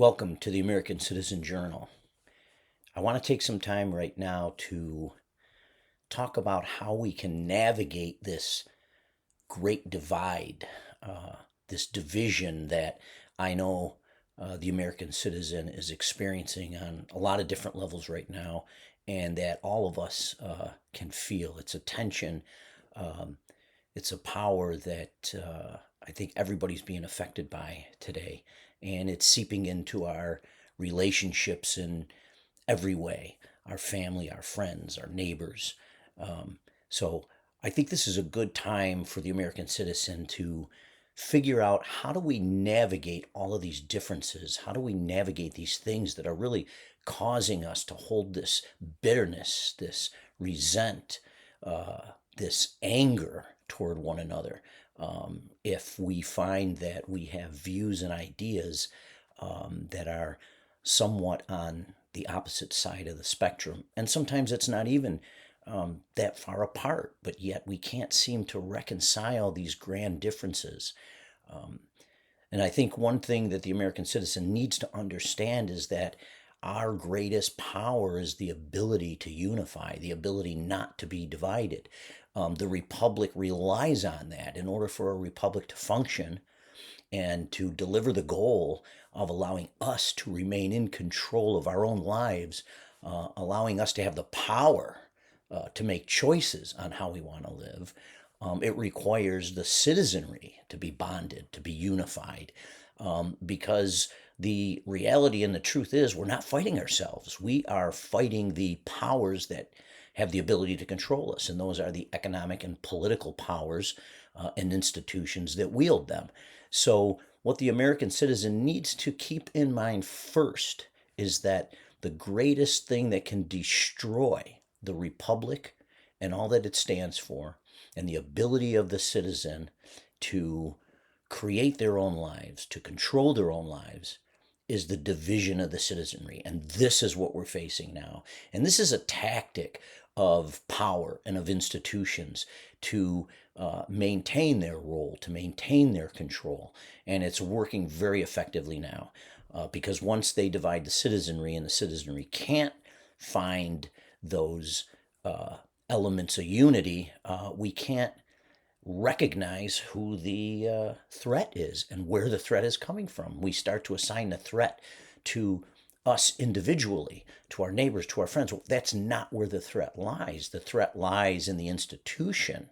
Welcome to the American Citizen Journal. I want to take some time right now to talk about how we can navigate this great divide, uh, this division that I know the American citizen is experiencing on a lot of different levels right now, and that all of us can feel. It's a tension, um, it's a power that I think everybody's being affected by today, and it's seeping into our relationships in every way, our family, our friends, our neighbors. Um, so I think this is a good time for the American citizen to figure out how do we navigate all of these differences? How do we navigate these things that are really causing us to hold this bitterness, this resent, this anger toward one another? If we find that we have views and ideas that are somewhat on the opposite side of the spectrum. And sometimes it's not even that far apart, but yet we can't seem to reconcile these grand differences. Um, and I think one thing that the American citizen needs to understand is that our greatest power is the ability to unify, the ability not to be divided. The republic relies on that. In order for a republic to function, and to deliver the goal of allowing us to remain in control of our own lives, allowing us to have the power to make choices on how we want to live. It requires the citizenry to be bonded, to be unified, because the reality and the truth is we're not fighting ourselves. We are fighting the powers that have the ability to control us, and those are the economic and political powers and institutions that wield them. So, what the American citizen needs to keep in mind first is that the greatest thing that can destroy the republic and all that it stands for, and the ability of the citizen to create their own lives, to control their own lives, is the division of the citizenry. And this is what we're facing now. And this is a tactic of power and of institutions to maintain their role, to maintain their control. And it's working very effectively now because once they divide the citizenry and the citizenry can't find those uh, elements of unity, we can't recognize who the threat is and where the threat is coming from. We start to assign the threat to us individually, to our neighbors, to our friends. Well, that's not where the threat lies. The threat lies in the institution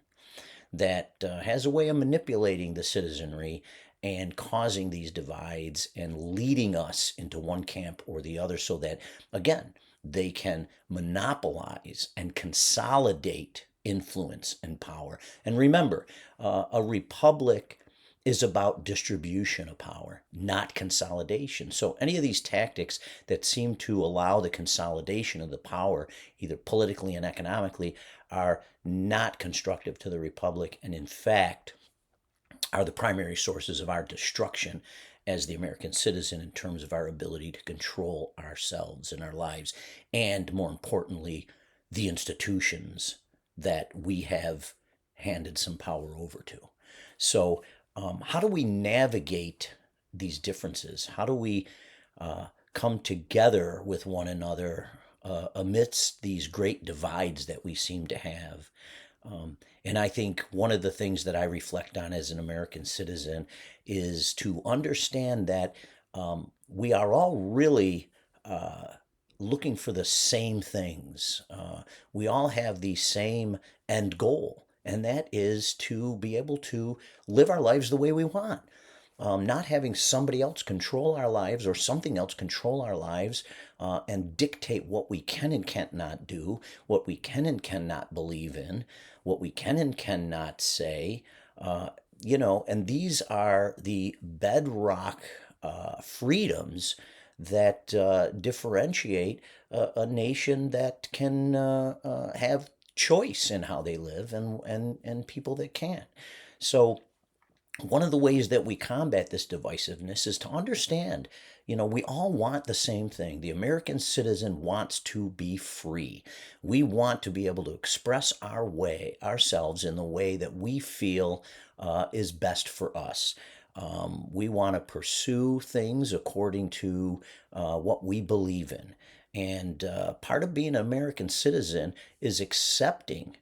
that has a way of manipulating the citizenry and causing these divides and leading us into one camp or the other so that, again, they can monopolize and consolidate influence and power. And remember, a republic is about distribution of power, not consolidation. So any of these tactics that seem to allow the consolidation of the power, either politically and economically, are not constructive to the republic, and in fact are the primary sources of our destruction as the American citizen in terms of our ability to control ourselves and our lives, and more importantly, the institutions that we have handed some power over to. So, how do we navigate these differences? How do we come together with one another amidst these great divides that we seem to have? And I think one of the things that I reflect on as an American citizen is to understand that we are all really looking for the same things. We all have the same end goal, and that is to be able to live our lives the way we want. Not having somebody else control our lives or something else control our lives and dictate what we can and cannot do, what we can and cannot believe in, what we can and cannot say. And these are the bedrock freedoms that differentiate a nation that can have choice in how they live and people that can't. So, one of the ways that we combat this divisiveness is to understand, we all want the same thing. The American citizen wants to be free. We want to be able to express ourselves in the way that we feel is best for us. We want to pursue things according to what we believe in. And part of being an American citizen is accepting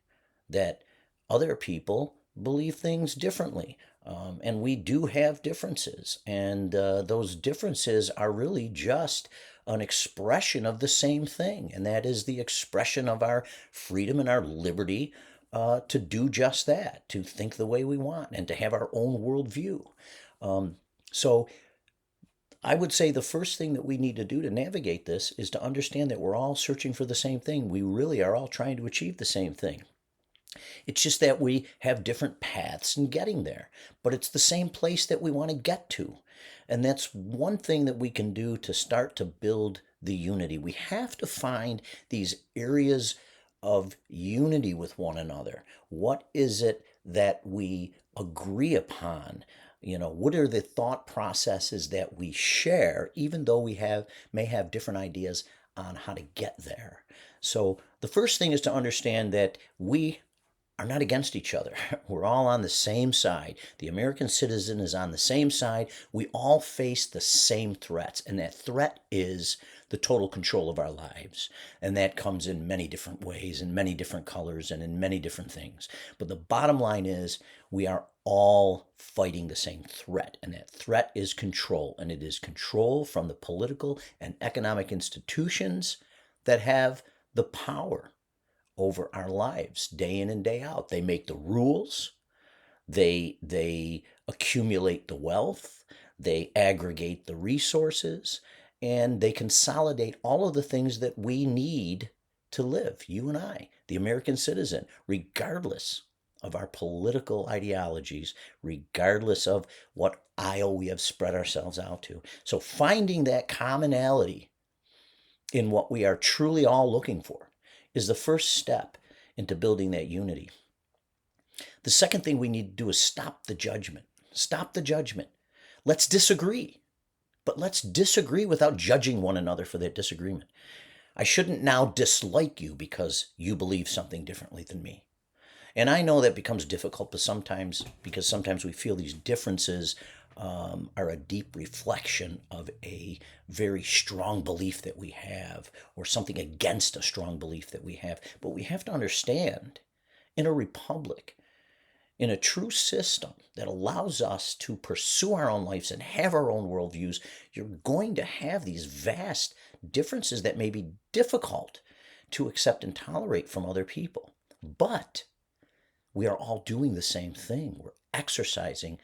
that other people believe things differently. And we do have differences. And those differences are really just an expression of the same thing. And that is the expression of our freedom and our liberty to do just that, to think the way we want and to have our own worldview. Um, so I would say the first thing that we need to do to navigate this is to understand that we're all searching for the same thing. We really are all trying to achieve the same thing. It's just that we have different paths in getting there, but it's the same place that we want to get to. And that's one thing that we can do to start to build the unity. We have to find these areas of unity with one another. What is it that we agree upon? What are the thought processes that we share, even though we may have different ideas on how to get there? So the first thing is to understand that we are not against each other. We're all on the same side. The American citizen is on the same side. We all face the same threats, and that threat is the total control of our lives. And that comes in many different ways, in many different colors, and in many different things. But the bottom line is we are all fighting the same threat, and that threat is control. And it is control from the political and economic institutions that have the power over our lives day in and day out. They make the rules, they accumulate the wealth, they aggregate the resources, and they consolidate all of the things that we need to live, you and I, the American citizen, regardless of our political ideologies, regardless of what aisle we have spread ourselves out to. So finding that commonality in what we are truly all looking for is the first step into building that unity. The second thing we need to do is stop the judgment. Stop the judgment. Let's disagree, but let's disagree without judging one another for that disagreement. I shouldn't now dislike you because you believe something differently than me. And I know that becomes difficult, but sometimes we feel these differences are a deep reflection of a very strong belief that we have, or something against a strong belief that we have. But we have to understand, in a republic, in a true system that allows us to pursue our own lives and have our own worldviews, you're going to have these vast differences that may be difficult to accept and tolerate from other people. But we are all doing the same thing. We're exercising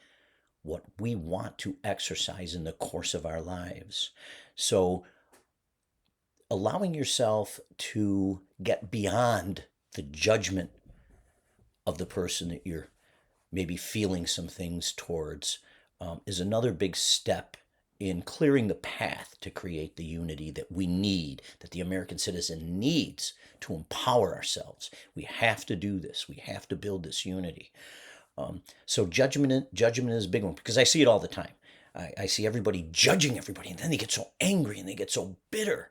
what we want to exercise in the course of our lives. So allowing yourself to get beyond the judgment of the person that you're maybe feeling some things towards is another big step in clearing the path to create the unity that we need, that the American citizen needs to empower ourselves. We have to do this. We have to build this unity. So judgment is a big one, because I see it all the time. I see everybody judging everybody, and then they get so angry and they get so bitter.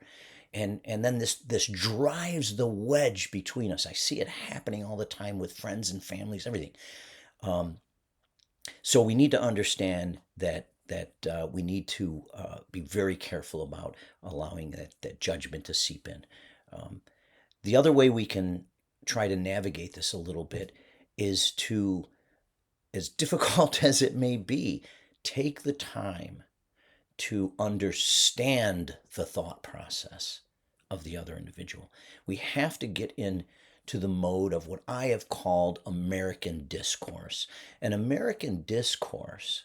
And then this drives the wedge between us. I see it happening all the time with friends and families, everything. So we need to understand that we need to be very careful about allowing that judgment to seep in. The other way we can try to navigate this a little bit is to, as difficult as it may be, take the time to understand the thought process of the other individual. We have to get into the mode of what I have called American discourse. And American discourse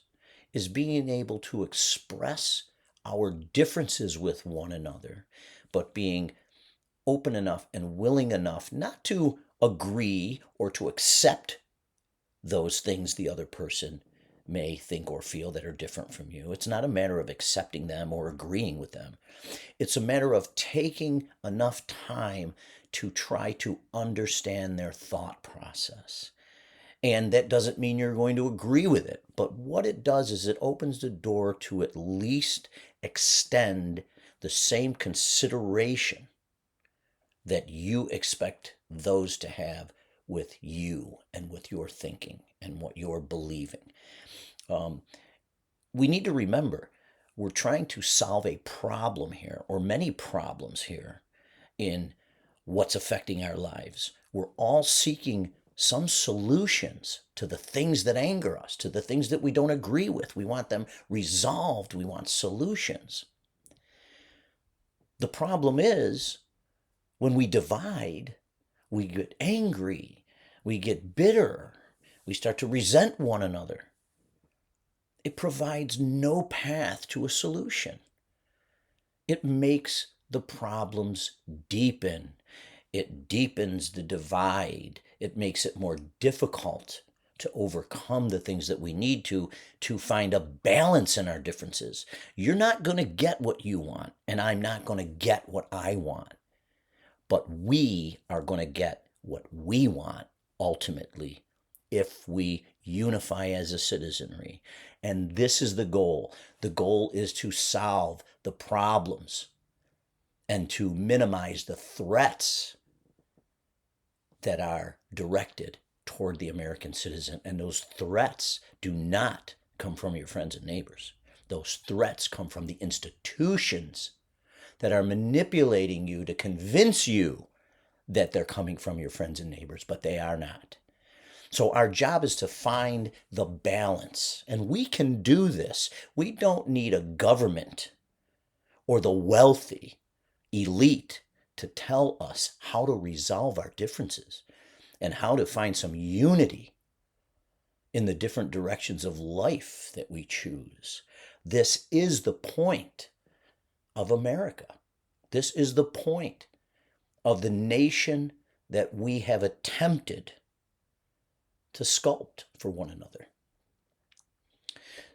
is being able to express our differences with one another, but being open enough and willing enough not to agree or to accept those things the other person may think or feel that are different from you. It's not a matter of accepting them or agreeing with them. It's a matter of taking enough time to try to understand their thought process. And that doesn't mean you're going to agree with it, but what it does is it opens the door to at least extend the same consideration that you expect those to have with you and with your thinking and what you're believing. we need to remember we're trying to solve a problem here, or many problems here, in what's affecting our lives. We're all seeking some solutions to the things that anger us, to the things that we don't agree with. We want them resolved. We want solutions. The problem is when we divide, we get angry, we get bitter, we start to resent one another. It provides no path to a solution. It makes the problems deepen. It deepens the divide. It makes it more difficult to overcome the things that we need to find a balance in our differences. You're not going to get what you want, and I'm not going to get what I want. But we are going to get what we want ultimately if we unify as a citizenry. And this is the goal. The goal is to solve the problems and to minimize the threats that are directed toward the American citizen. And those threats do not come from your friends and neighbors. Those threats come from the institutions that are manipulating you to convince you that they're coming from your friends and neighbors, but they are not. So our job is to find the balance, and we can do this. We don't need a government or the wealthy elite to tell us how to resolve our differences and how to find some unity in the different directions of life that we choose. This is the point of America. This is the point of the nation that we have attempted to sculpt for one another.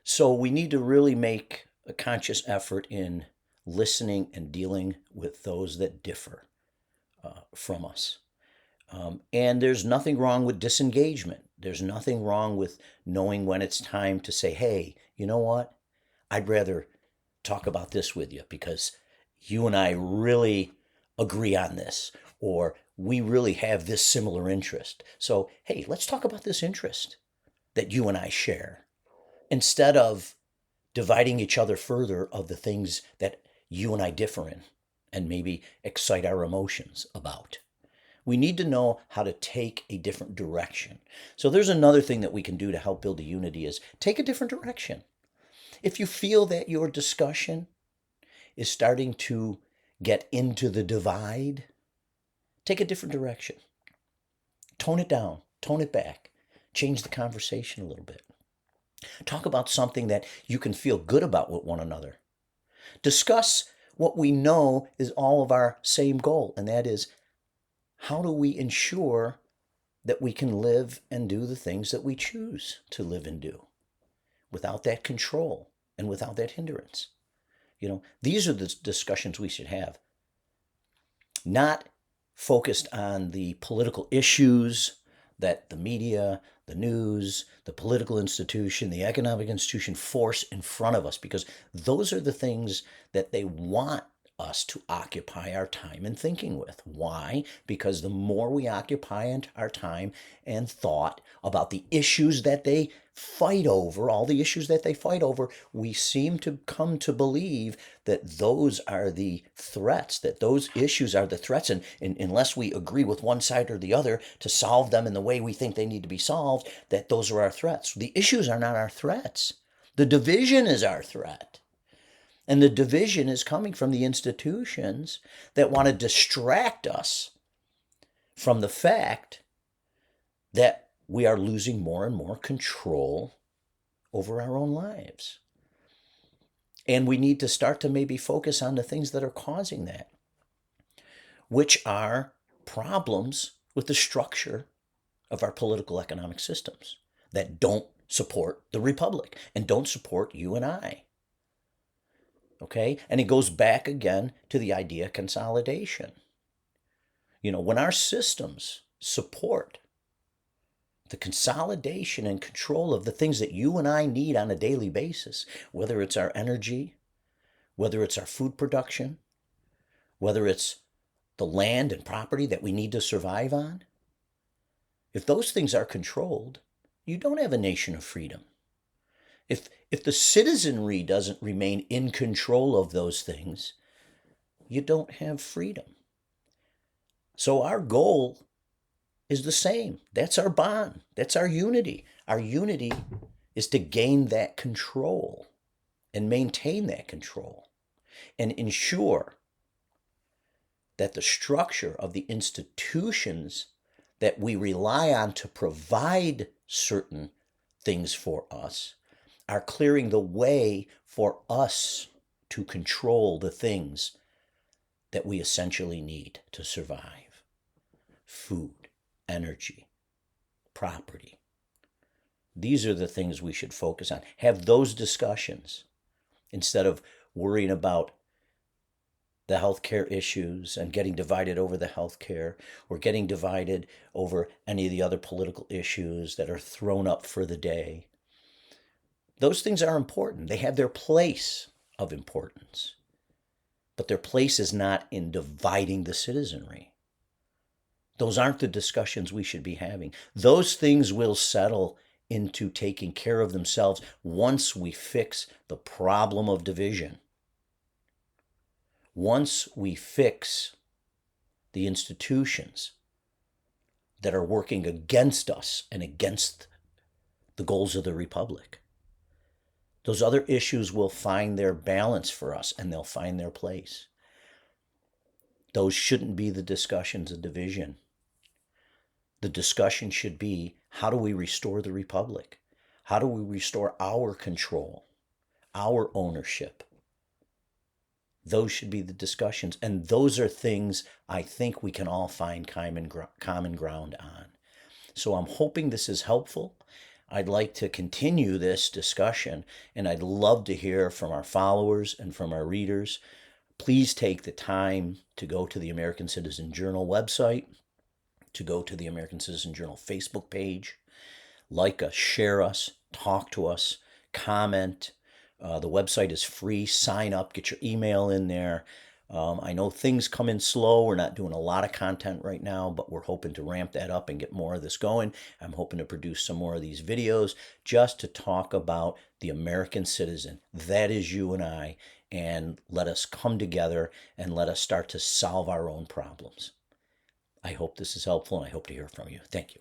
So we need to really make a conscious effort in listening and dealing with those that differ from us. And there's nothing wrong with disengagement. There's nothing wrong with knowing when it's time to say, hey, you know what? I'd rather talk about this with you because you and I really agree on this, or we really have this similar interest. So, hey, let's talk about this interest that you and I share instead of dividing each other further of the things that you and I differ in and maybe excite our emotions about. We need to know how to take a different direction. So there's another thing that we can do to help build a unity is take a different direction. If you feel that your discussion is starting to get into the divide, take a different direction. Tone it down, tone it back, change the conversation a little bit. Talk about something that you can feel good about with one another. Discuss what we know is all of our same goal, and that is how do we ensure that we can live and do the things that we choose to live and do without that control and without that hindrance. These are the discussions we should have. Not focused on the political issues that the media, the news, the political institution, the economic institution force in front of us, because those are the things that they want us to occupy our time and thinking with. Why? Because the more we occupy our time and thought about the issues that they fight over, all the issues that they fight over, we seem to come to believe that those are the threats, that those issues are the threats. And unless we agree with one side or the other to solve them in the way we think they need to be solved, that those are our threats. The issues are not our threats. The division is our threat. And the division is coming from the institutions that want to distract us from the fact that we are losing more and more control over our own lives. And we need to start to maybe focus on the things that are causing that, which are problems with the structure of our political economic systems that don't support the republic and don't support you and I. Okay? And it goes back again to the idea of consolidation. When our systems support the consolidation and control of the things that you and I need on a daily basis, whether it's our energy, whether it's our food production, whether it's the land and property that we need to survive on, if those things are controlled, you don't have a nation of freedom. If the citizenry doesn't remain in control of those things, you don't have freedom. So our goal is the same. That's our bond. That's our unity. Our unity is to gain that control and maintain that control and ensure that the structure of the institutions that we rely on to provide certain things for us are clearing the way for us to control the things that we essentially need to survive: food, energy, property. These are the things we should focus on. Have those discussions instead of worrying about the healthcare issues and getting divided over the healthcare, or getting divided over any of the other political issues that are thrown up for the day. Those things are important. They have their place of importance. But their place is not in dividing the citizenry. Those aren't the discussions we should be having. Those things will settle into taking care of themselves once we fix the problem of division. Once we fix the institutions that are working against us and against the goals of the Republic, those other issues will find their balance for us and they'll find their place. Those shouldn't be the discussions of division. The discussion should be, how do we restore the Republic? How do we restore our control, our ownership? Those should be the discussions. And those are things I think we can all find common ground on. So I'm hoping this is helpful. I'd like to continue this discussion, and I'd love to hear from our followers and from our readers. Please take the time to go to the American Citizen Journal website, to go to the American Citizen Journal Facebook page, like us, share us, talk to us, comment. The website is free. Sign up, get your email in there. I know things come in slow. We're not doing a lot of content right now, but we're hoping to ramp that up and get more of this going. I'm hoping to produce some more of these videos just to talk about the American citizen. That is you and I. And let us come together and let us start to solve our own problems. I hope this is helpful, and I hope to hear from you. Thank you.